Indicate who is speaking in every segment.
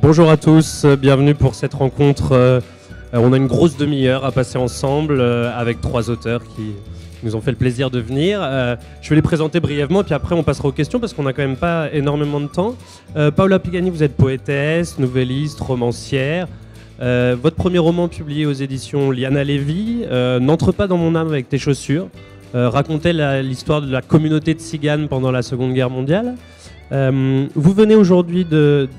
Speaker 1: Bonjour à tous, bienvenue pour cette rencontre. On a une grosse demi-heure à passer ensemble avec trois auteurs qui nous ont fait le plaisir de venir. Je vais les présenter brièvement, puis après on passera aux questions parce qu'on n'a quand même pas énormément de temps. Paola Pigani, vous êtes poétesse, nouvelliste, romancière. Votre premier roman publié aux éditions Liana Levy, N'entre pas dans mon âme avec tes chaussures, racontait l'histoire de la communauté de tziganes pendant la Seconde Guerre mondiale. Vous venez aujourd'hui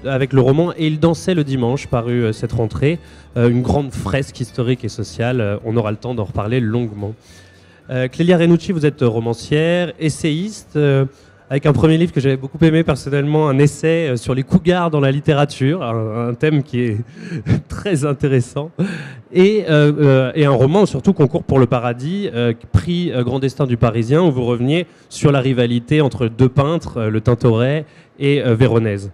Speaker 1: avec le roman Et il dansait le dimanche, paru cette rentrée, une grande fresque historique et sociale. On aura le temps d'en reparler longuement. Clélia Renucci, vous êtes romancière, essayiste, avec un premier livre que j'avais beaucoup aimé personnellement, un essai sur les cougars dans la littérature, un thème qui est très intéressant, et un roman surtout Concours pour le paradis, prix Grand Destin du Parisien, où vous reveniez sur la rivalité entre deux peintres, le Tintoret et Véronèse.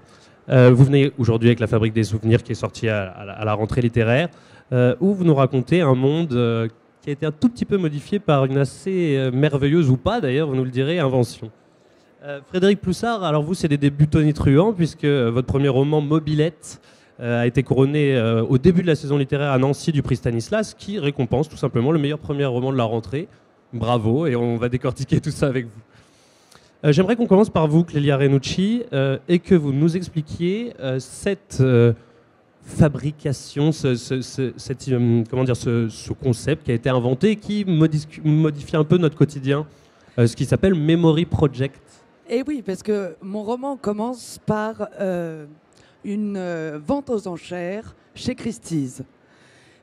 Speaker 1: Vous venez aujourd'hui avec La Fabrique des souvenirs qui est sortie à la rentrée littéraire, où vous nous racontez un monde qui a été un tout petit peu modifié par une assez merveilleuse, ou pas d'ailleurs, vous nous le direz, invention. Frédéric Ploussard, alors vous c'est des débuts tonitruants puisque votre premier roman Mobilette a été couronné au début de la saison littéraire à Nancy du prix Stanislas, qui récompense tout simplement le meilleur premier roman de la rentrée. Bravo, et on va décortiquer tout ça avec vous. J'aimerais qu'on commence par vous, Clélia Renucci, et que vous nous expliquiez cette fabrication, ce concept qui a été inventé et qui modifie un peu notre quotidien, ce qui s'appelle Memory Project.
Speaker 2: Et oui, parce que mon roman commence par une vente aux enchères chez Christie's.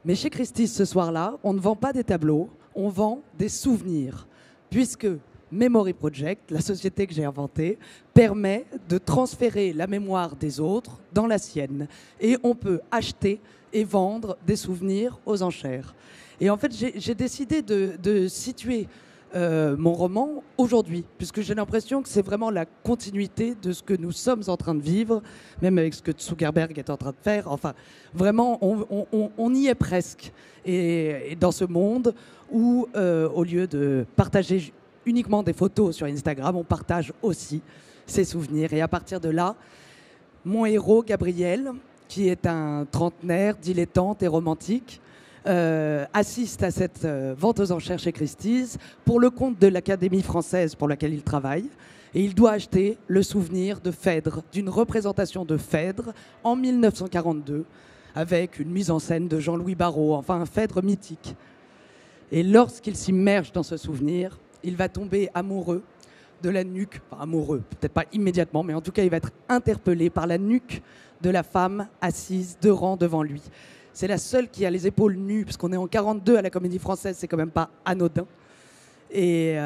Speaker 2: Mais chez Christie's, ce soir-là, on ne vend pas des tableaux, on vend des souvenirs. Puisque Memory Project, la société que j'ai inventée, permet de transférer la mémoire des autres dans la sienne. Et on peut acheter et vendre des souvenirs aux enchères. Et en fait, j'ai décidé de situer mon roman aujourd'hui, puisque j'ai l'impression que c'est vraiment la continuité de ce que nous sommes en train de vivre, même avec ce que Zuckerberg est en train de faire. Enfin, vraiment, on y est presque. Et dans ce monde où, au lieu de partager uniquement des photos sur Instagram, on partage aussi ses souvenirs. Et à partir de là, mon héros, Gabriel, qui est un trentenaire, dilettante et romantique, assiste à cette vente aux enchères chez Christie's pour le compte de l'Académie française pour laquelle il travaille. Et il doit acheter le souvenir de Phèdre, d'une représentation de Phèdre en 1942, avec une mise en scène de Jean-Louis Barrault, enfin un Phèdre mythique. Et lorsqu'il s'immerge dans ce souvenir, il va tomber amoureux de la nuque, enfin amoureux, peut-être pas immédiatement, mais en tout cas il va être interpellé par la nuque de la femme assise 2 rangs devant lui. C'est la seule qui a les épaules nues, parce qu'on est en 42 à la Comédie Française, c'est quand même pas anodin. Et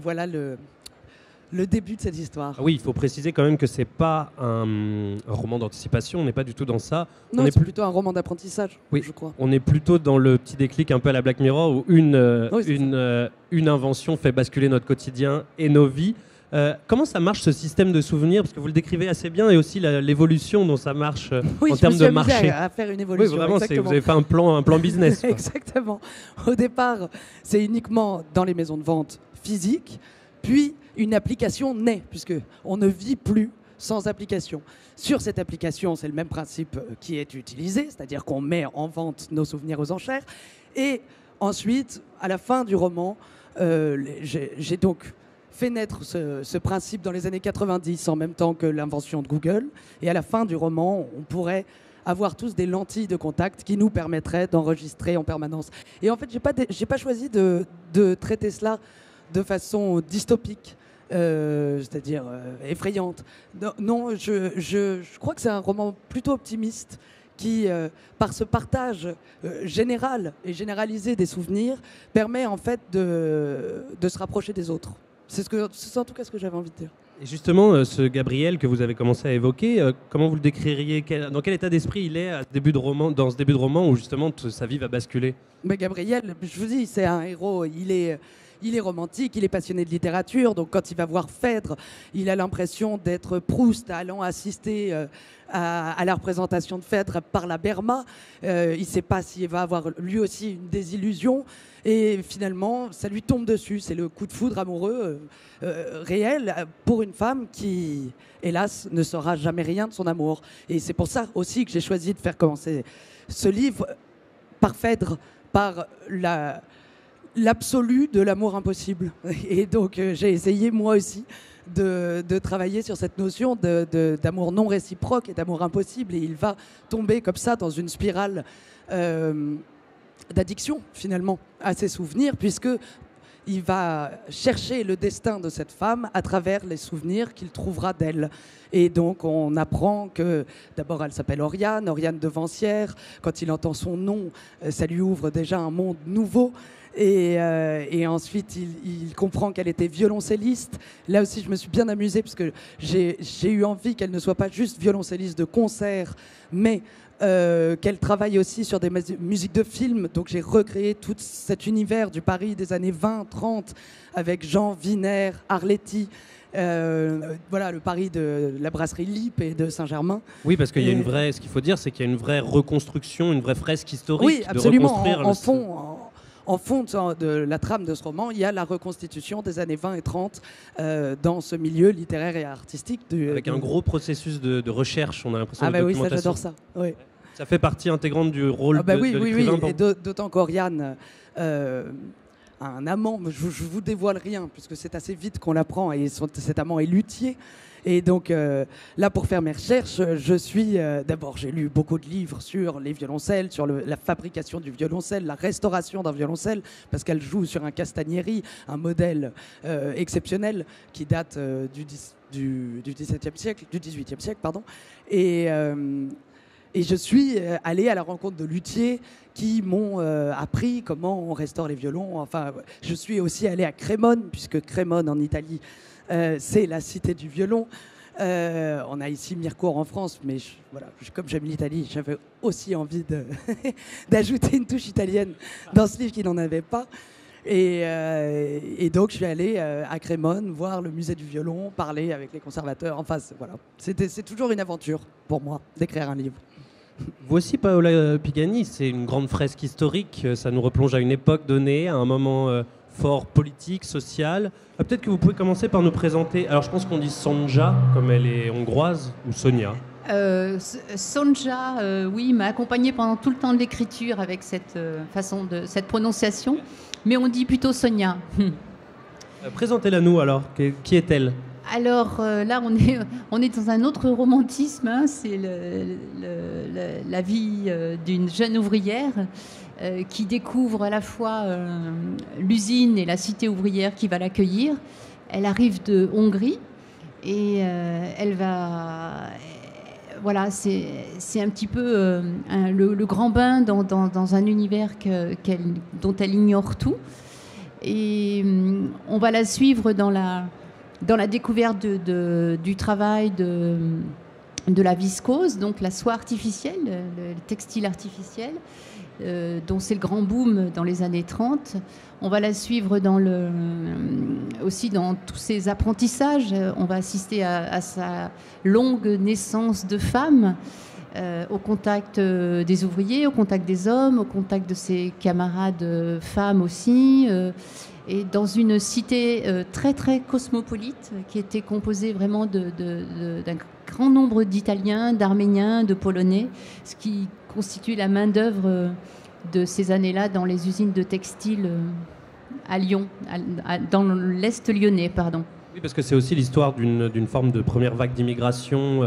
Speaker 2: voilà le début de cette histoire.
Speaker 1: Oui, il faut préciser quand même que c'est pas un roman d'anticipation, on n'est pas du tout dans ça.
Speaker 2: Non, c'est plutôt un roman d'apprentissage,
Speaker 1: oui,
Speaker 2: je crois.
Speaker 1: On est plutôt dans le petit déclic un peu à la Black Mirror, où une invention fait basculer notre quotidien et nos vies. Comment ça marche ce système de souvenirs? Parce que vous le décrivez assez bien, et aussi l'évolution dont ça marche en termes de marché.
Speaker 2: Oui, à faire une évolution.
Speaker 1: Oui, vraiment, vous avez fait un plan business.
Speaker 2: Exactement. Au départ, c'est uniquement dans les maisons de vente physiques, puis une application naît, puisqu'on ne vit plus sans application. Sur cette application, c'est le même principe qui est utilisé, c'est-à-dire qu'on met en vente nos souvenirs aux enchères. Et ensuite, à la fin du roman, j'ai donc fait naître ce principe dans les années 90, en même temps que l'invention de Google. Et à la fin du roman, on pourrait avoir tous des lentilles de contact qui nous permettraient d'enregistrer en permanence. Et en fait, j'ai pas choisi de traiter cela de façon dystopique, c'est-à-dire effrayante. Non, je crois que c'est un roman plutôt optimiste qui, par ce partage général et généralisé des souvenirs, permet en fait de se rapprocher des autres. C'est en tout cas ce que j'avais envie de dire.
Speaker 1: Et justement, ce Gabriel que vous avez commencé à évoquer, comment vous le décririez? Dans quel état d'esprit il est dans ce début de roman où justement sa vie va basculer?
Speaker 2: Mais Gabriel, je vous dis, c'est un héros. Il il est romantique, il est passionné de littérature, donc quand il va voir Phèdre, il a l'impression d'être Proust allant assister à la représentation de Phèdre par la Berma. Il ne sait pas s'il va avoir lui aussi une désillusion. Et finalement, ça lui tombe dessus. C'est le coup de foudre amoureux réel pour une femme qui, hélas, ne saura jamais rien de son amour. Et c'est pour ça aussi que j'ai choisi de faire commencer ce livre par Phèdre, par l'absolu de l'amour impossible. Et donc, j'ai essayé moi aussi de travailler sur cette notion d'amour non réciproque et d'amour impossible. Et il va tomber comme ça dans une spirale d'addiction, finalement, à ses souvenirs, puisque il va chercher le destin de cette femme à travers les souvenirs qu'il trouvera d'elle. Et donc, on apprend que, d'abord, elle s'appelle Oriane Devancière. Quand il entend son nom, ça lui ouvre déjà un monde nouveau. Et ensuite, il comprend qu'elle était violoncelliste. Là aussi, je me suis bien amusée, parce que j'ai eu envie qu'elle ne soit pas juste violoncelliste de concert, mais qu'elle travaille aussi sur des musiques de films. Donc j'ai recréé tout cet univers du Paris des années 20-30 avec Jean Wiener, Arletty, voilà, le Paris de la brasserie Lippe et de Saint-Germain.
Speaker 1: Oui, parce qu'il y a une vraie, ce qu'il faut dire, c'est qu'il y a une vraie reconstruction, une vraie fresque historique.
Speaker 2: Oui, absolument.
Speaker 1: De reconstruire
Speaker 2: en fond de la trame de ce roman, il y a la reconstitution des années 20 et 30 dans ce milieu littéraire et artistique.
Speaker 1: Avec un gros processus de recherche, on a l'impression,
Speaker 2: de
Speaker 1: documentation.
Speaker 2: Oui, ça, j'adore ça. Oui.
Speaker 1: Ça fait partie intégrante du rôle de l'écrivain.
Speaker 2: Oui, et d'autant qu'Oriane a un amant, je vous dévoile rien, puisque c'est assez vite qu'on l'apprend, et cet amant est luthier. Et donc là, pour faire mes recherches, je suis... D'abord, j'ai lu beaucoup de livres sur les violoncelles, sur la fabrication du violoncelle, la restauration d'un violoncelle, parce qu'elle joue sur un Castagnieri, un modèle exceptionnel qui date du XVIIe siècle, du XVIIIe siècle, pardon. Et je suis allée à la rencontre de luthiers qui m'ont appris comment on restaure les violons. Enfin, je suis aussi allée à Crémone, puisque Crémone, en Italie, c'est la cité du violon. On a ici Mirecourt en France, mais voilà, comme j'aime l'Italie, j'avais aussi envie d'ajouter une touche italienne dans ce livre qui n'en avait pas. Et donc, je suis allée à Crémone voir le musée du violon, parler avec les conservateurs. Enfin, voilà. C'est toujours une aventure pour moi d'écrire un livre.
Speaker 1: Voici Paola Pigani, c'est une grande fresque historique. Ça nous replonge à une époque donnée, à un moment fort politique, social. Peut-être que vous pouvez commencer par nous présenter. Alors, je pense qu'on dit Sonja, comme elle est hongroise, ou Sonia.
Speaker 3: Sonja, oui, m'a accompagnée pendant tout le temps de l'écriture avec cette cette prononciation. Mais on dit plutôt Sonia.
Speaker 1: Présentez-la nous alors. Qui est-elle ?
Speaker 3: Alors là, on est dans un autre romantisme. Hein. C'est la vie d'une jeune ouvrière qui découvre à la fois l'usine et la cité ouvrière qui va l'accueillir. Elle arrive de Hongrie et elle va... Voilà, c'est un petit peu le grand bain dans un univers dont elle ignore tout. Et on va la suivre dans la découverte du travail de la viscose, donc la soie artificielle, le textile artificiel, dont c'est le grand boom dans les années 30. On va la suivre aussi dans tous ses apprentissages. On va assister à sa longue naissance de femme, au contact des ouvriers, au contact des hommes, au contact de ses camarades femmes aussi, et dans une cité très très cosmopolite qui était composée vraiment d'un grand nombre d'Italiens, d'Arméniens, de Polonais, ce qui constitue la main-d'œuvre de ces années-là dans les usines de textile à Lyon, dans l'Est lyonnais, pardon.
Speaker 1: Oui, parce que c'est aussi l'histoire d'une forme de première vague d'immigration,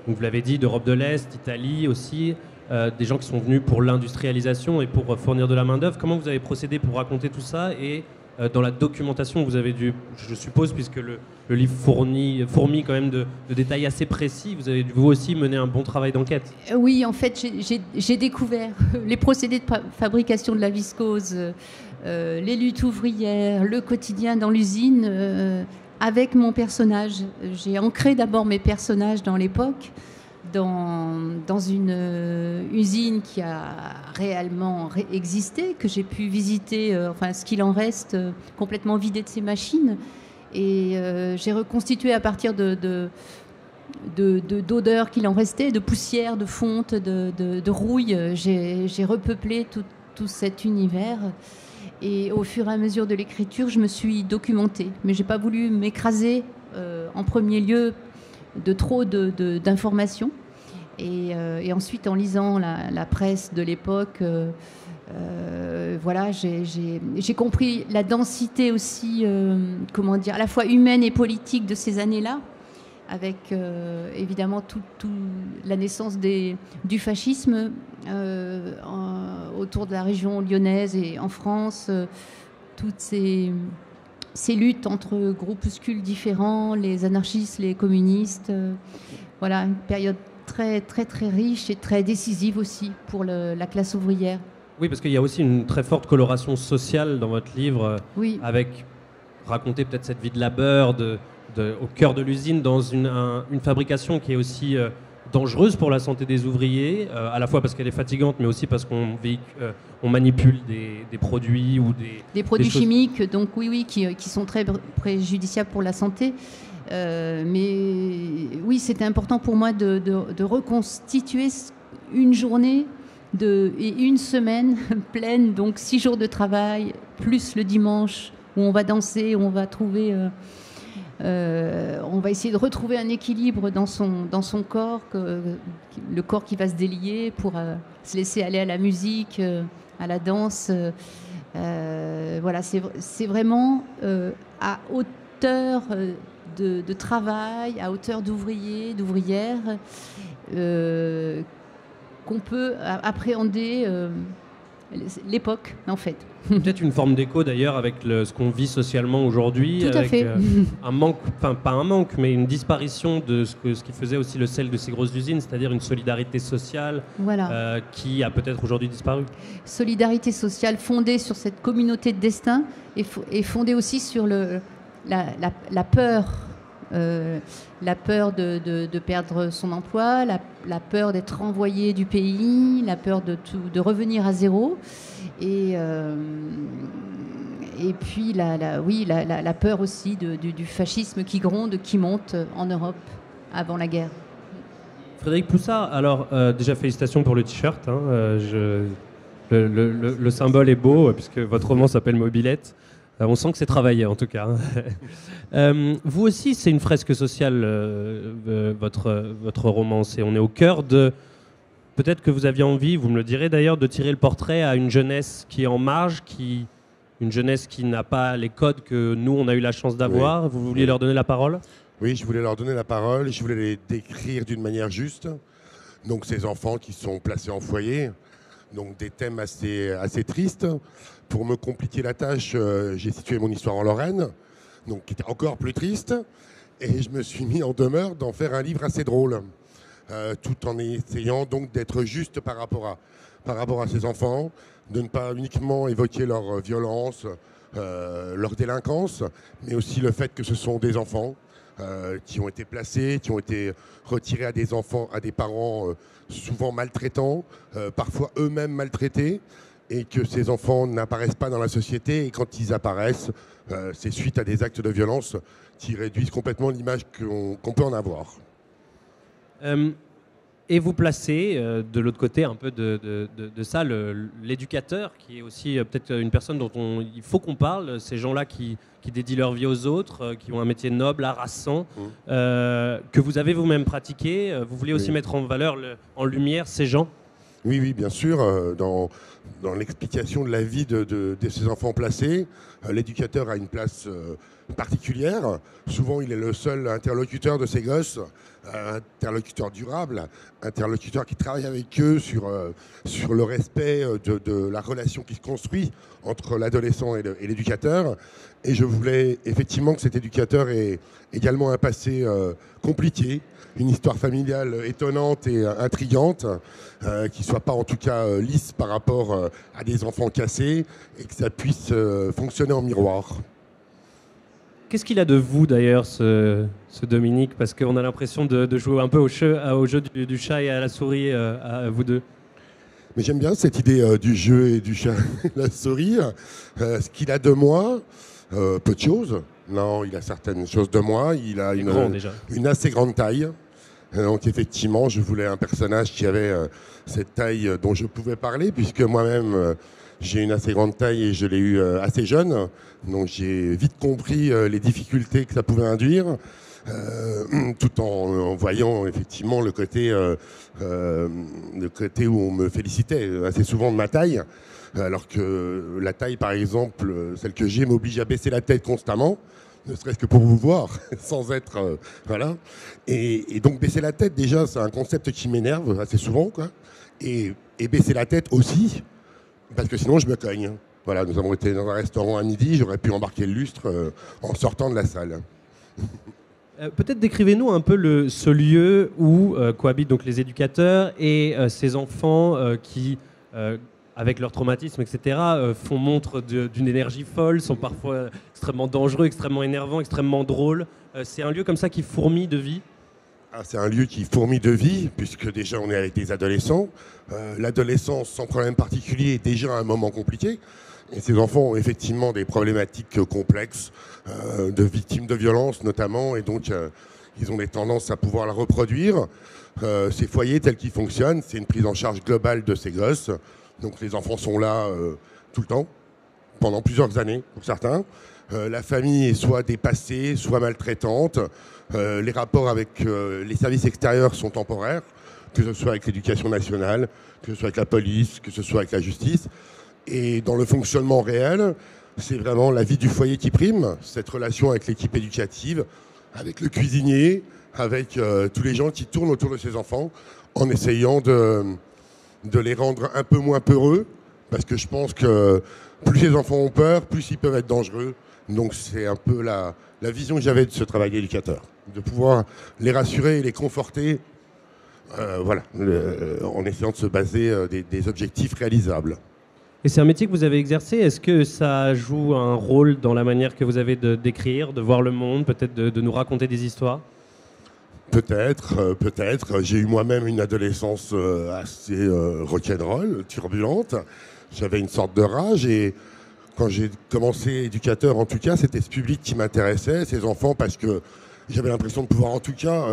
Speaker 1: vous l'avez dit, d'Europe de l'Est, d'Italie aussi, des gens qui sont venus pour l'industrialisation et pour fournir de la main-d'œuvre. Comment vous avez procédé pour raconter tout ça? Et dans la documentation, vous avez dû, je suppose, puisque le livre fourmille quand même de détails assez précis, vous avez dû vous aussi mener un bon travail d'enquête.
Speaker 3: Oui, en fait, j'ai découvert les procédés de fabrication de la viscose, les luttes ouvrières, le quotidien dans l'usine, avec mon personnage. J'ai ancré d'abord mes personnages dans l'époque, dans une usine qui a réellement existé, que j'ai pu visiter, enfin ce qu'il en reste, complètement vidé de ses machines. Et j'ai reconstitué à partir d'odeurs qu'il en restait, de poussière, de fonte, de rouille. J'ai repeuplé tout cet univers. Et au fur et à mesure de l'écriture, je me suis documentée. Mais je n'ai pas voulu m'écraser en premier lieu de trop d'informations. Et ensuite, en lisant la presse de l'époque, voilà, j'ai compris la densité aussi, comment dire, à la fois humaine et politique de ces années-là, avec évidemment toute la naissance du fascisme autour de la région lyonnaise et en France, toutes ces luttes entre groupuscules différents, les anarchistes, les communistes. Voilà, une période très, très, très riche et très décisive aussi pour la classe ouvrière.
Speaker 1: Oui, parce qu'il y a aussi une très forte coloration sociale dans votre livre,
Speaker 3: oui.
Speaker 1: Avec raconter peut-être cette vie de labeur au cœur de l'usine, dans une fabrication qui est aussi dangereuse pour la santé des ouvriers, à la fois parce qu'elle est fatigante, mais aussi parce qu'on manipule des produits ou
Speaker 3: des produits chimiques, donc oui, qui sont très préjudiciables pour la santé. Mais oui, c'était important pour moi de reconstituer une journée et une semaine pleine, donc 6 jours de travail, plus le dimanche où on va danser, où on va trouver... on va essayer de retrouver un équilibre dans son corps, le corps qui va se délier pour se laisser aller à la musique, à la danse. Voilà, c'est vraiment à hauteur de travail, à hauteur d'ouvriers, d'ouvrières, qu'on peut appréhender l'époque, en fait.
Speaker 1: Peut-être une forme d'écho d'ailleurs avec ce qu'on vit socialement aujourd'hui.
Speaker 3: Tout à fait.
Speaker 1: Un manque, enfin pas un manque, mais une disparition de ce qui faisait aussi le sel de ces grosses usines, c'est-à-dire une solidarité sociale,
Speaker 3: voilà.
Speaker 1: Qui a peut-être aujourd'hui disparu.
Speaker 3: Solidarité sociale fondée sur cette communauté de destin et fondée aussi sur la peur. La peur de perdre son emploi, la peur d'être renvoyé du pays, la peur de revenir à zéro, et puis la peur aussi du fascisme qui gronde, qui monte en Europe avant la guerre.
Speaker 1: Frédéric Poussat, alors déjà félicitations pour le t-shirt. Hein, le symbole est beau puisque votre roman s'appelle Mobilette. On sent que c'est travaillé en tout cas. Vous aussi, c'est une fresque sociale, votre roman. On est au cœur de... Peut-être que vous aviez envie, vous me le direz d'ailleurs, de tirer le portrait à une jeunesse qui est en marge, une jeunesse qui n'a pas les codes que nous, on a eu la chance d'avoir. Oui. Vous vouliez leur donner la parole ?
Speaker 4: Oui, je voulais leur donner la parole. Je voulais les décrire d'une manière juste. Donc ces enfants qui sont placés en foyer. Donc des thèmes assez tristes. Pour me compliquer la tâche, j'ai situé mon histoire en Lorraine, donc qui était encore plus triste, et je me suis mis en demeure d'en faire un livre assez drôle, tout en essayant donc d'être juste par rapport à ces enfants, de ne pas uniquement évoquer leur violence, leur délinquance, mais aussi le fait que ce sont des enfants qui ont été placés, qui ont été retirés à des parents souvent maltraitants, parfois eux-mêmes maltraités, et que ces enfants n'apparaissent pas dans la société, et quand ils apparaissent, c'est suite à des actes de violence qui réduisent complètement l'image qu'on peut en avoir.
Speaker 1: Et vous placez de l'autre côté un peu de ça, l'éducateur, qui est aussi peut-être une personne dont il faut qu'on parle, ces gens-là qui dédient leur vie aux autres, qui ont un métier noble, harassant, que vous avez vous-même pratiqué. Vous voulez aussi mettre en valeur, en lumière ces gens ?
Speaker 4: Oui, bien sûr. Dans l'explication de la vie de ces enfants placés, l'éducateur a une place particulière. Souvent, il est le seul interlocuteur de ces gosses, interlocuteur durable, interlocuteur qui travaille avec eux sur le respect de la relation qui se construit entre l'adolescent et l'éducateur. Et je voulais effectivement que cet éducateur ait également un passé compliqué, une histoire familiale étonnante et intrigante, qui ne soit pas en tout cas lisse par rapport à des enfants cassés, et que ça puisse fonctionner en miroir.
Speaker 1: Qu'est-ce qu'il a de vous d'ailleurs, ce Dominique? Parce qu'on a l'impression de jouer un peu au jeu du chat et à la souris, à vous deux.
Speaker 4: Mais j'aime bien cette idée du jeu et du chat et la souris. Ce qu'il a de moi, peu de choses. Non, il a certaines choses de moi. Il a une assez grande taille. Donc effectivement, je voulais un personnage qui avait cette taille dont je pouvais parler, puisque moi-même, j'ai une assez grande taille et je l'ai eu assez jeune. Donc j'ai vite compris les difficultés que ça pouvait induire, tout en voyant effectivement le côté où on me félicitait assez souvent de ma taille. Alors que la taille, par exemple, celle que j'ai, m'oblige à baisser la tête constamment, ne serait-ce que pour vous voir, sans être... voilà. Et donc baisser la tête, déjà, c'est un concept qui m'énerve assez souvent, quoi. Et baisser la tête aussi, parce que sinon je me cogne. Voilà, nous avons été dans un restaurant à midi, j'aurais pu embarquer le lustre en sortant de la salle.
Speaker 1: Peut-être décrivez-nous un peu ce lieu où cohabitent donc les éducateurs et ces enfants qui... avec leur traumatisme, etc., font montre d'une énergie folle, sont parfois extrêmement dangereux, extrêmement énervants, extrêmement drôles. C'est un lieu comme ça qui fourmille de vie?
Speaker 4: C'est un lieu qui fourmille de vie, puisque déjà on est avec des adolescents. L'adolescence, sans problème particulier, est déjà un moment compliqué. Et ces enfants ont effectivement des problématiques complexes, de victimes de violences notamment, et donc ils ont des tendances à pouvoir la reproduire. Ces foyers tels qu'ils fonctionnent, c'est une prise en charge globale de ces gosses. Donc les enfants sont là tout le temps, pendant plusieurs années pour certains. La famille est soit dépassée, soit maltraitante. Les rapports avec les services extérieurs sont temporaires, que ce soit avec l'éducation nationale, que ce soit avec la police, que ce soit avec la justice. Et dans le fonctionnement réel, c'est vraiment la vie du foyer qui prime, cette relation avec l'équipe éducative, avec le cuisinier, avec tous les gens qui tournent autour de ces enfants, en essayant de les rendre un peu moins peureux, parce que je pense que plus les enfants ont peur, plus ils peuvent être dangereux. Donc c'est un peu la vision que j'avais de ce travail d'éducateur, de pouvoir les rassurer et les conforter, en essayant de se baser des objectifs réalisables.
Speaker 1: Et c'est un métier que vous avez exercé. Est-ce que ça joue un rôle dans la manière que vous avez d'écrire, de voir le monde, peut-être de nous raconter des histoires?
Speaker 4: Peut-être. J'ai eu moi-même une adolescence assez rock'n'roll, turbulente. J'avais une sorte de rage et quand j'ai commencé éducateur, en tout cas, c'était ce public qui m'intéressait, ces enfants, parce que j'avais l'impression de pouvoir en tout cas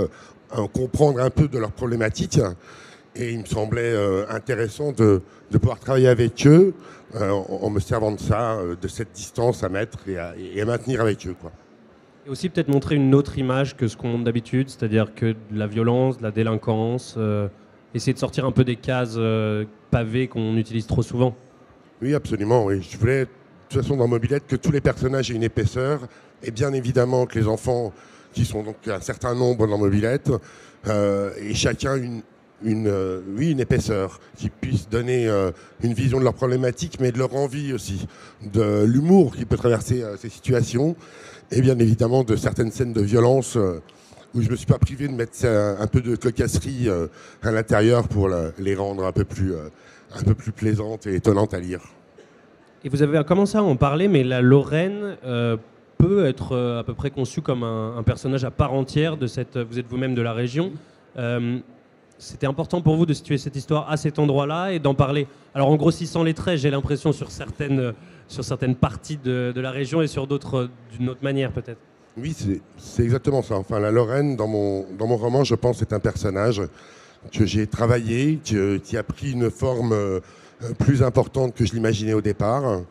Speaker 4: comprendre un peu de leurs problématiques. Et il me semblait intéressant de pouvoir travailler avec eux en me servant de ça, de cette distance à mettre et à maintenir avec eux, quoi.
Speaker 1: Et aussi peut-être montrer une autre image que ce qu'on montre d'habitude, c'est-à-dire que de la violence, de la délinquance, essayer de sortir un peu des cases pavées qu'on utilise trop souvent.
Speaker 4: Oui, absolument. Oui. Je voulais, de toute façon, dans Mobilette, que tous les personnages aient une épaisseur, et bien évidemment que les enfants, qui sont donc un certain nombre dans Mobilette, aient chacun une épaisseur, qui puisse donner une vision de leurs problématiques, mais de leur envie aussi, de l'humour qui peut traverser ces situations, et bien évidemment de certaines scènes de violence où je ne me suis pas privé de mettre un peu de cocasserie à l'intérieur pour les rendre un peu plus plaisantes et étonnantes à lire.
Speaker 1: Et vous avez commencé à en parler, mais la Lorraine peut être à peu près conçue comme un personnage à part entière de cette... Vous êtes vous-même de la région. C'était important pour vous de situer cette histoire à cet endroit-là et d'en parler. Alors en grossissant les traits, j'ai l'impression sur certaines parties de la région et sur d'autres d'une autre manière peut-être.
Speaker 4: Oui, c'est exactement ça. Enfin, la Lorraine, dans mon roman, je pense, est un personnage que j'ai travaillé, qui a pris une forme plus importante que je l'imaginais au départ.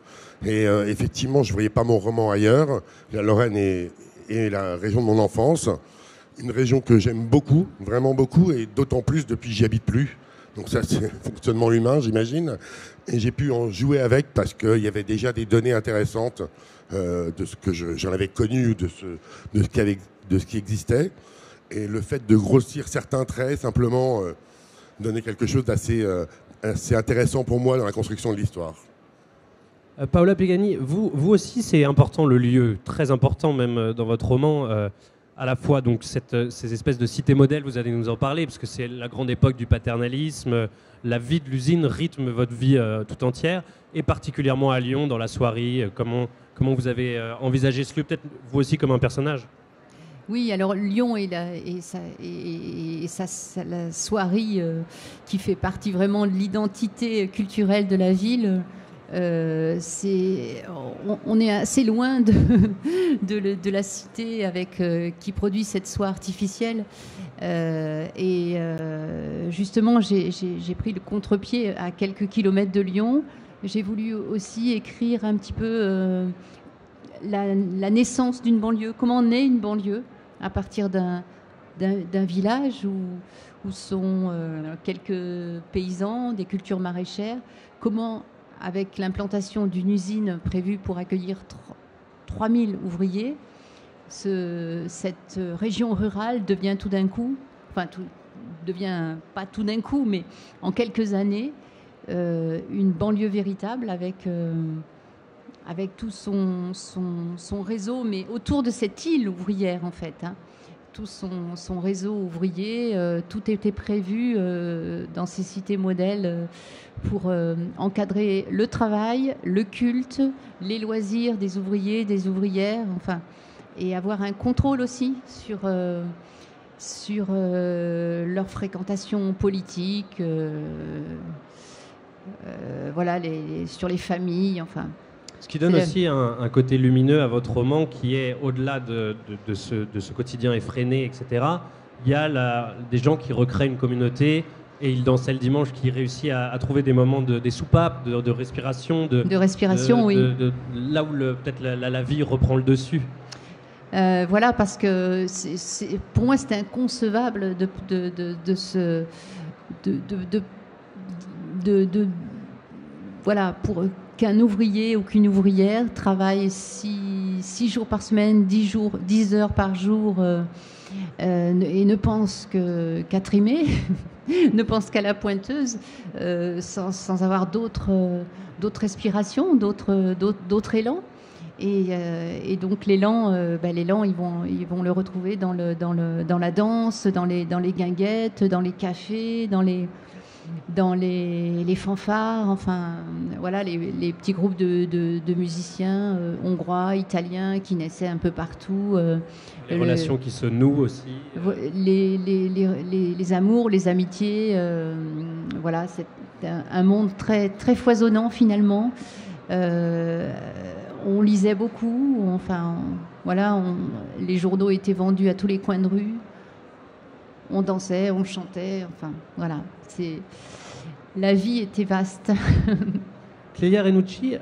Speaker 4: Et effectivement, je ne voyais pas mon roman ailleurs. La Lorraine est la région de mon enfance. Une région que j'aime beaucoup, vraiment beaucoup, et d'autant plus depuis que j'y habite plus. Donc ça, c'est un fonctionnement humain, j'imagine. Et j'ai pu en jouer avec parce qu'il y avait déjà des données intéressantes de ce que j'en avais connu, de ce qui existait. Et le fait de grossir certains traits, simplement, donnait quelque chose d'assez intéressant pour moi dans la construction de l'histoire.
Speaker 1: Paola Pegani, vous aussi, c'est important le lieu, très important même dans votre roman. à la fois donc ces espèces de cités modèles, vous allez nous en parler, parce que c'est la grande époque du paternalisme, la vie de l'usine rythme votre vie tout entière, et particulièrement à Lyon, dans la soierie. Comment vous avez envisagé ce lieu, peut-être vous aussi comme un personnage?
Speaker 3: Oui, alors Lyon la soierie qui fait partie vraiment de l'identité culturelle de la ville. On est assez loin de la cité qui produit cette soie artificielle. Justement, j'ai pris le contre-pied à quelques kilomètres de Lyon. J'ai voulu aussi écrire un petit peu la naissance d'une banlieue. Comment naît une banlieue à partir d'un village où sont quelques paysans, des cultures maraîchères. Comment, avec l'implantation d'une usine prévue pour accueillir 3000 ouvriers, cette région rurale devient tout d'un coup, devient pas tout d'un coup, mais en quelques années, une banlieue véritable avec tout son réseau, mais autour de cette île ouvrière en fait. Tout son réseau ouvrier, tout était prévu dans ces cités modèles pour encadrer le travail, le culte, les loisirs des ouvriers, des ouvrières, enfin, et avoir un contrôle aussi sur leur fréquentation politique, sur les familles, enfin.
Speaker 1: Ce qui donne aussi un côté lumineux à votre roman, qui est au-delà de ce quotidien effréné, etc. Il y a des gens qui recréent une communauté, et il dansait le dimanche, qui réussit à trouver des moments des soupapes, de respiration. De respiration, oui. Là où peut-être la vie reprend le dessus.
Speaker 3: Voilà, parce que pour moi, c'était inconcevable voilà, pour qu'un ouvrier ou qu'une ouvrière travaille 6 jours par semaine, 10 heures par jour, et ne pense qu'à trimer, ne pense qu'à la pointeuse, sans avoir d'autres respirations, d'autres élans. Et donc l'élan, ils vont le retrouver dans la danse, dans les guinguettes, dans les cafés, dans les fanfares, enfin voilà, les petits groupes de musiciens hongrois, italiens qui naissaient un peu partout.
Speaker 1: Les relations qui se nouent aussi.
Speaker 3: Les amours, les amitiés, voilà, c'est un monde très, très foisonnant finalement. On lisait beaucoup, les journaux étaient vendus à tous les coins de rue. On dansait, on chantait, enfin voilà, la vie était vaste.
Speaker 1: Clélia Renucci,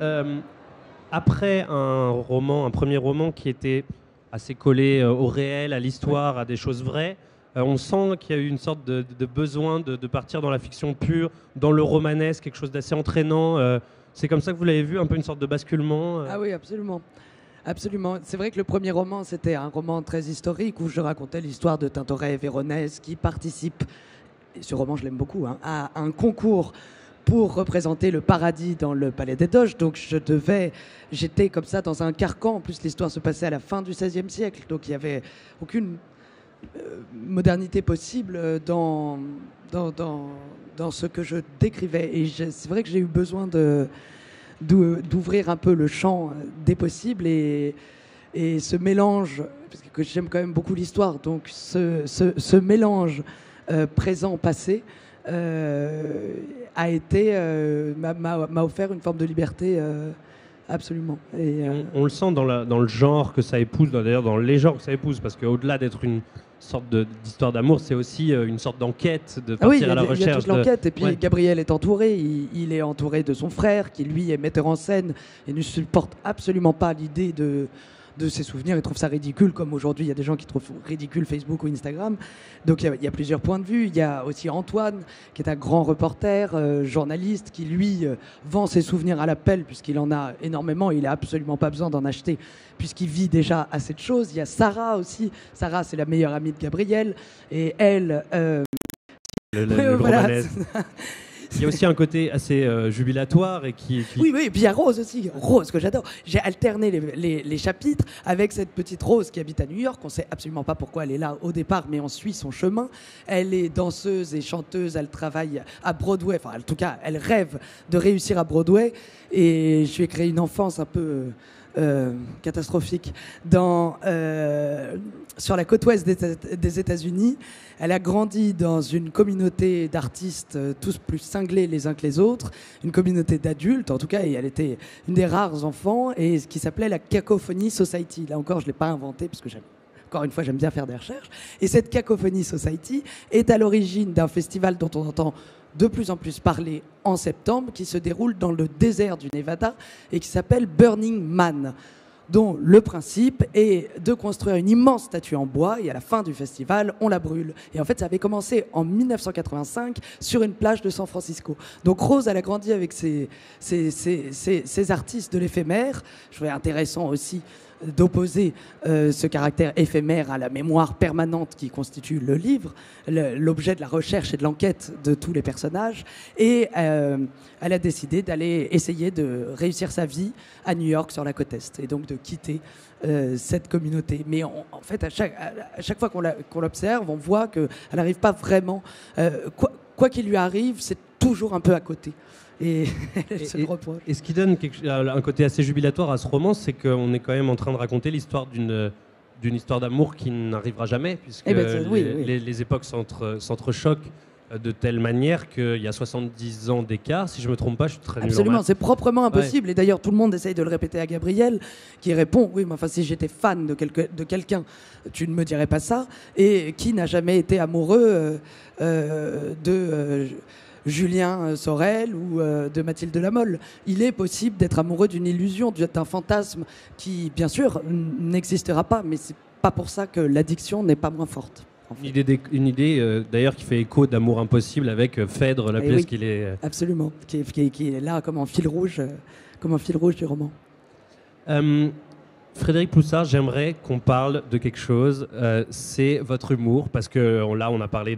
Speaker 1: après un premier roman qui était assez collé au réel, à l'histoire, à des choses vraies, on sent qu'il y a eu une sorte de besoin de partir dans la fiction pure, dans le romanesque, quelque chose d'assez entraînant. C'est comme ça que vous l'avez vu, un peu une sorte de basculement
Speaker 2: Ah oui, absolument. Absolument. C'est vrai que le premier roman, c'était un roman très historique où je racontais l'histoire de Tintoret et Véronèse qui participent, et ce roman je l'aime beaucoup, à un concours pour représenter le paradis dans le Palais des Doges. Donc j'étais comme ça dans un carcan. En plus, l'histoire se passait à la fin du XVIe siècle. Donc il n'y avait aucune modernité possible dans ce que je décrivais. Et c'est vrai que j'ai eu besoin d'ouvrir un peu le champ des possibles et ce mélange, parce que j'aime quand même beaucoup l'histoire, donc ce mélange présent-passé m'a offert une forme de liberté absolument. Et,
Speaker 1: on le sent dans le genre que ça épouse, d'ailleurs dans les genres que ça épouse, parce qu'au-delà d'être une sorte d'histoire d'amour, c'est aussi une sorte d'enquête, de partir à la recherche.
Speaker 2: Il y a toute l'enquête, et puis ouais. Gabriel est entouré, il est entouré de son frère, qui lui est metteur en scène, et ne supporte absolument pas l'idée de ses souvenirs, il trouve ça ridicule, comme aujourd'hui il y a des gens qui trouvent ridicule Facebook ou Instagram. Donc il y a plusieurs points de vue. Il y a aussi Antoine, qui est un grand reporter, journaliste, qui lui vend ses souvenirs à la pelle, puisqu'il en a énormément, il n'a absolument pas besoin d'en acheter, puisqu'il vit déjà assez de choses. Il y a Sarah aussi. Sarah, c'est la meilleure amie de Gabriel, et elle...
Speaker 1: le romanesque. Il y a aussi un côté assez jubilatoire et qui...
Speaker 2: Oui, et puis il y a Rose aussi. Rose, que j'adore. J'ai alterné les chapitres avec cette petite Rose qui habite à New York. On ne sait absolument pas pourquoi elle est là au départ, mais on suit son chemin. Elle est danseuse et chanteuse. Elle travaille à Broadway. Enfin, en tout cas, elle rêve de réussir à Broadway. Et je lui ai créé une enfance un peu... catastrophique sur la côte ouest des États-Unis. Elle a grandi dans une communauté d'artistes tous plus cinglés les uns que les autres, une communauté d'adultes en tout cas, et elle était une des rares enfants, et ce qui s'appelait la Cacophony Society. Là encore, je ne l'ai pas inventé parce que encore une fois, j'aime bien faire des recherches. Et cette Cacophony Society est à l'origine d'un festival dont on entend de plus en plus parler en septembre, qui se déroule dans le désert du Nevada et qui s'appelle Burning Man, dont le principe est de construire une immense statue en bois et à la fin du festival, on la brûle. Et en fait, ça avait commencé en 1985 sur une plage de San Francisco. Donc Rose, elle a grandi avec ces artistes de l'éphémère. Je trouvais intéressant aussi d'opposer ce caractère éphémère à la mémoire permanente qui constitue le livre, l'objet de la recherche et de l'enquête de tous les personnages. Et elle a décidé d'aller essayer de réussir sa vie à New York sur la côte Est et donc de quitter cette communauté. Mais en fait, à chaque fois qu'on l'observe, on voit qu'elle n'arrive pas vraiment... quoi qu'il lui arrive, c'est toujours un peu à côté. Et elle se le reproche.
Speaker 1: Et ce qui donne un côté assez jubilatoire à ce roman, c'est qu'on est quand même en train de raconter l'histoire d'une histoire d'amour qui n'arrivera jamais, puisque les époques s'entrechoquent de telle manière qu'il y a 70 ans d'écart. Si je ne me trompe pas, je suis très nul en maths.
Speaker 2: Absolument, c'est proprement impossible. Ouais. Et d'ailleurs, tout le monde essaye de le répéter à Gabriel, qui répond « Oui, mais enfin, si j'étais fan de quelqu'un, tu ne me dirais pas ça. » Et qui n'a jamais été amoureux de... Julien Sorel ou de Mathilde Lamolle. Il est possible d'être amoureux d'une illusion, d'un fantasme qui, bien sûr, n'existera pas, mais c'est pas pour ça que l'addiction n'est pas moins forte. En fait.
Speaker 1: Une idée d'ailleurs qui fait écho d'amour impossible avec Phèdre, la pièce qu'il est...
Speaker 2: Absolument, qui est là comme un fil rouge du roman.
Speaker 1: Frédéric Ploussard, j'aimerais qu'on parle de quelque chose, c'est votre humour, parce que là on a parlé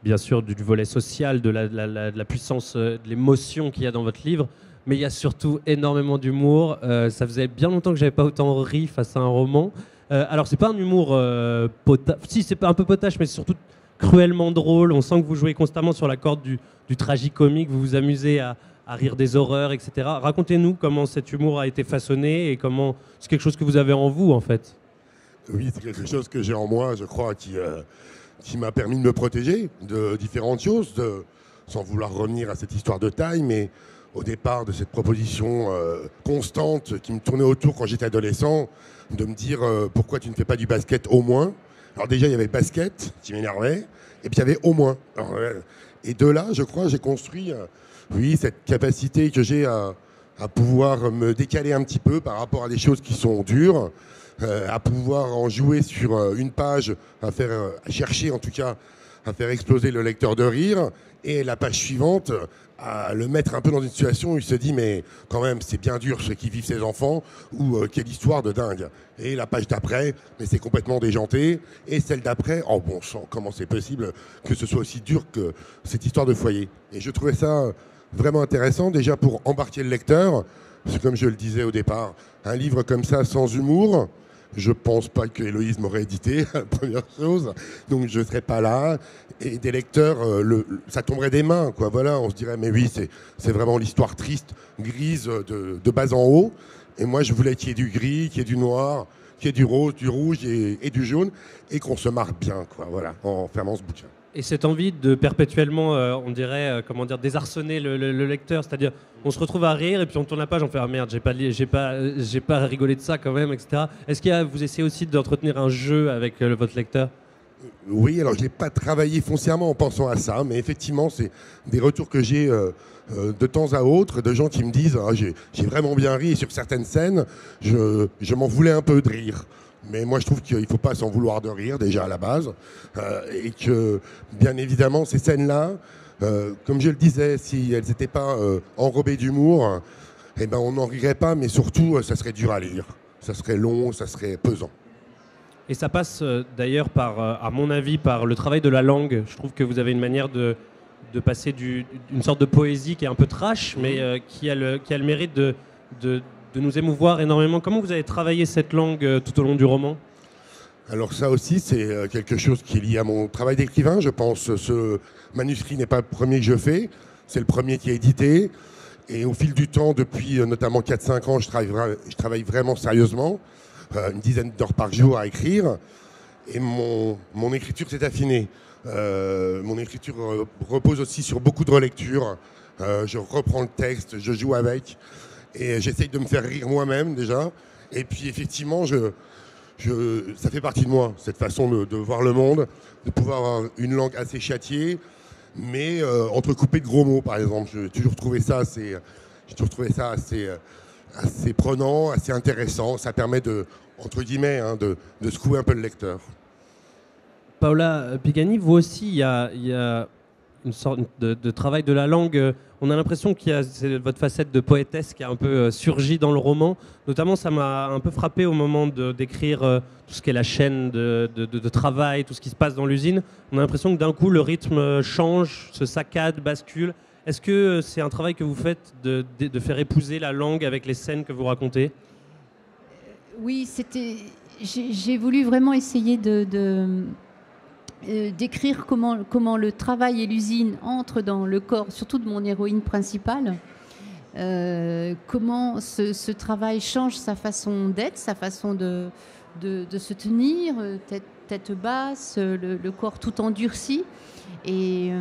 Speaker 1: bien sûr du volet social, de la puissance, de l'émotion qu'il y a dans votre livre, mais il y a surtout énormément d'humour. Ça faisait bien longtemps que j'avais pas autant ri face à un roman. Alors c'est pas un humour si c'est pas un peu potache, mais c'est surtout cruellement drôle. On sent que vous jouez constamment sur la corde du tragicomique, vous vous amusez à rire des horreurs, etc. Racontez-nous comment cet humour a été façonné et comment c'est quelque chose que vous avez en vous en fait.
Speaker 4: Oui, c'est quelque chose que j'ai en moi, je crois, qui m'a permis de me protéger de différentes choses, sans vouloir revenir à cette histoire de taille, mais au départ de cette proposition constante qui me tournait autour quand j'étais adolescent, de me dire pourquoi tu ne fais pas du basket au moins. Alors déjà, il y avait basket qui m'énervait, et puis il y avait au moins. Alors, et de là, je crois, j'ai construit cette capacité que j'ai à pouvoir me décaler un petit peu par rapport à des choses qui sont dures, à pouvoir en jouer sur une page, à chercher en tout cas à faire exploser le lecteur de rire, et la page suivante à le mettre un peu dans une situation où il se dit mais quand même c'est bien dur ce qui vivent ces enfants, ou quelle histoire de dingue. Et la page d'après, mais c'est complètement déjanté, et celle d'après, oh bon sang, comment c'est possible que ce soit aussi dur que cette histoire de foyer. Et je trouvais ça vraiment intéressant déjà pour embarquer le lecteur, parce que comme je le disais au départ, un livre comme ça sans humour, je pense pas que Héloïse m'aurait édité, la première chose, donc je serais pas là. Et des lecteurs, ça tomberait des mains, quoi. Voilà, on se dirait, mais oui, c'est vraiment l'histoire triste, grise, de bas en haut. Et moi, je voulais qu'il y ait du gris, qu'il y ait du noir, qu'il y ait du rose, du rouge et du jaune, et qu'on se marre bien, quoi. Voilà, en fermant ce bouquin.
Speaker 1: Et cette envie de perpétuellement, on dirait, désarçonner le lecteur, c'est-à-dire on se retrouve à rire et puis on tourne la page, on fait ah merde, j'ai pas rigolé de ça quand même, etc. Est-ce que vous essayez aussi d'entretenir un jeu avec votre lecteur ?
Speaker 4: Oui, alors je n'ai pas travaillé foncièrement en pensant à ça, mais effectivement, c'est des retours que j'ai de temps à autre, de gens qui me disent ah, j'ai vraiment bien ri, et sur certaines scènes, je m'en voulais un peu de rire. Mais moi, je trouve qu'il ne faut pas s'en vouloir de rire, déjà à la base. Et que, bien évidemment, ces scènes-là, comme je le disais, si elles n'étaient pas enrobées d'humour, eh ben, on n'en rirait pas, mais surtout, ça serait dur à lire. Ça serait long, ça serait pesant.
Speaker 1: Et ça passe d'ailleurs, à mon avis, par le travail de la langue. Je trouve que vous avez une manière de de passer d'une sorte de poésie qui est un peu trash, mais qui a le mérite de nous émouvoir énormément. Comment vous avez travaillé cette langue tout au long du roman ?
Speaker 4: Alors ça aussi, c'est quelque chose qui est lié à mon travail d'écrivain. Je pense que ce manuscrit n'est pas le premier que je fais, c'est le premier qui est édité. Et au fil du temps, depuis notamment 4-5 ans, je travaille vraiment sérieusement, une dizaine d'heures par jour à écrire. Et mon écriture s'est affinée. Mon écriture repose aussi sur beaucoup de relectures. Je reprends le texte, je joue avec. Et j'essaye de me faire rire moi-même déjà. Et puis effectivement, ça fait partie de moi, cette façon de voir le monde, de pouvoir avoir une langue assez châtiée, mais entrecoupée de gros mots, par exemple. J'ai toujours trouvé ça assez prenant, assez intéressant. Ça permet entre guillemets, de secouer un peu le lecteur.
Speaker 1: Paola Pigani, vous aussi, il y a une sorte de travail de la langue. On a l'impression c'est votre facette de poétesse qui a un peu surgi dans le roman. Notamment, ça m'a un peu frappé au moment d'écrire tout ce qui est la chaîne de travail, tout ce qui se passe dans l'usine. On a l'impression que d'un coup, le rythme change, se saccade, bascule. Est-ce que c'est un travail que vous faites de faire épouser la langue avec les scènes que vous racontez ?
Speaker 3: Oui, j'ai voulu vraiment essayer d'écrire comment le travail et l'usine entrent dans le corps, surtout de mon héroïne principale. Comment ce travail change sa façon d'être, sa façon de se tenir, tête basse, le corps tout endurci. Et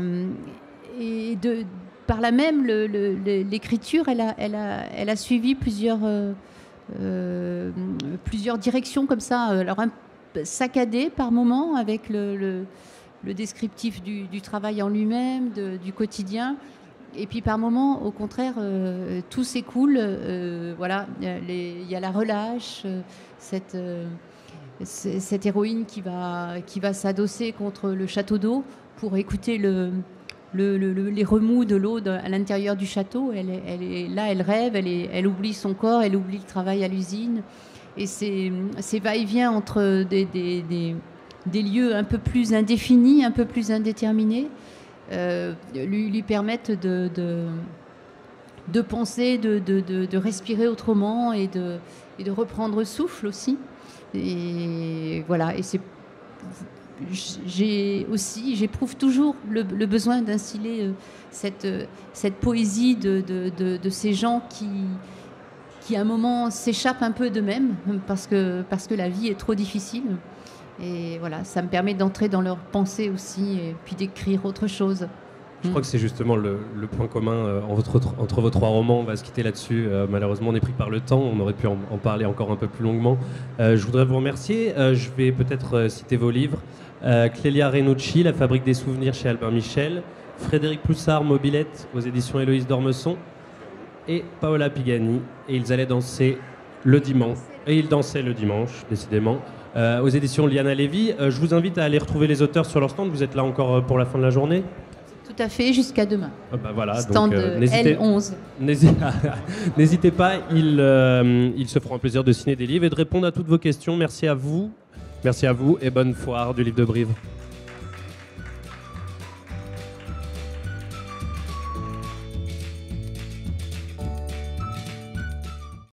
Speaker 3: par là même, l'écriture, elle a suivi plusieurs directions comme ça. Alors, saccadé par moments avec le descriptif du travail en lui-même, du quotidien. Et puis par moments, au contraire, tout s'écoule. Voilà, il y a la relâche, cette héroïne qui va s'adosser contre le château d'eau pour écouter les remous de l'eau à l'intérieur du château. Elle rêve, elle oublie son corps, elle oublie le travail à l'usine. Et ces va-et-vient entre des lieux un peu plus indéfinis, un peu plus indéterminés, lui permettent de penser, de respirer autrement et de reprendre souffle aussi. Et voilà. Et j'éprouve toujours le besoin d'instiller cette poésie de ces gens qui à un moment s'échappent un peu d'eux-mêmes parce que la vie est trop difficile. Et voilà, ça me permet d'entrer dans leurs pensées aussi et puis d'écrire autre chose.
Speaker 1: Je crois que c'est justement le point commun entre vos trois romans. On va se quitter là-dessus. Malheureusement, on est pris par le temps. On aurait pu en parler encore un peu plus longuement. Je voudrais vous remercier. Je vais peut-être citer vos livres. Clélia Renucci, La fabrique des souvenirs chez Albin Michel. Frédéric Ploussard, Mobilette, aux éditions Héloïse d'Ormesson. Et Paola Pigani, et ils allaient danser le dimanche. Et ils dansaient le dimanche, décidément, aux éditions Liana Lévy. Je vous invite à aller retrouver les auteurs sur leur stand. Vous êtes là encore pour la fin de la journée ?
Speaker 3: Tout à fait, jusqu'à demain.
Speaker 1: Voilà,
Speaker 3: stand
Speaker 1: donc,
Speaker 3: L11.
Speaker 1: N'hésitez pas, ils se feront un plaisir de signer des livres et de répondre à toutes vos questions. Merci à vous et bonne foire du livre de Brive.